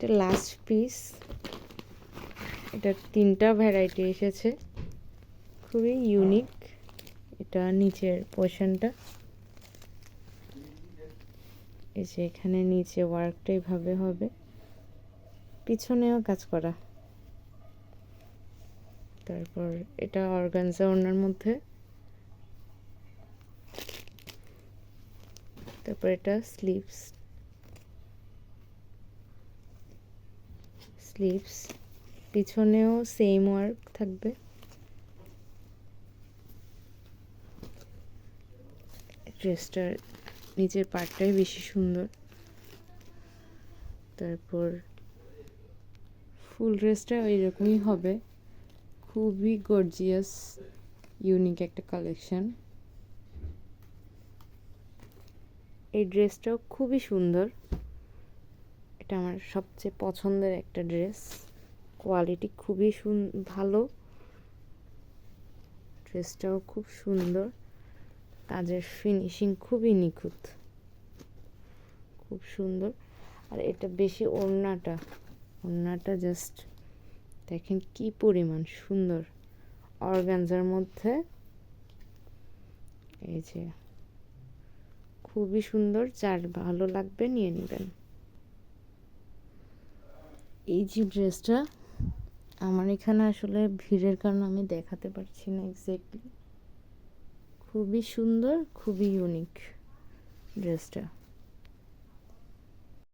এটা last piece, এটা 3টা ভ্যারাইটি এসেছে, খুবই ইউনিক। এটা নিচের পোর্শনটা, এই যে এখানে নিচে ওয়ার্কটা এইভাবে হবে, পিছনেও কাজ করা। তারপর এটা অর্গানজা ওড়নার মধ্যে, তারপর এটা স্লিভস, পিছনেও সেম ওয়ার্ক থাকবে। ড্রেসটার নিচের পার্টটাই বেশি সুন্দর। তারপর ফুল ড্রেসটা এইরকমই হবে, খুবই গর্জিয়াস ইউনিক একটা কালেকশন। এই ড্রেসটাও খুবই সুন্দর, এটা আমার সবচেয়ে পছন্দের একটা ড্রেস, কোয়ালিটি খুবই ভালো, ড্রেসটাও খুব সুন্দর, কাজের ফিনিশিং খুবই নিখুঁত, খুব সুন্দর। আর এটা বেশি ওড়নাটা জাস্ট দেখেন কি পরিমাণ সুন্দর, অর্গানজার মধ্যে, এই যে খুবই সুন্দর, যার ভালো লাগবে নিয়ে নেবেন। এই যে ড্রেসটা, আমার এখানে আসলে ভিড়ের কারণে আমি দেখাতে পারছি না এক্স্যাক্টলি, খুবই সুন্দর, খুবই ইউনিক ড্রেসটা।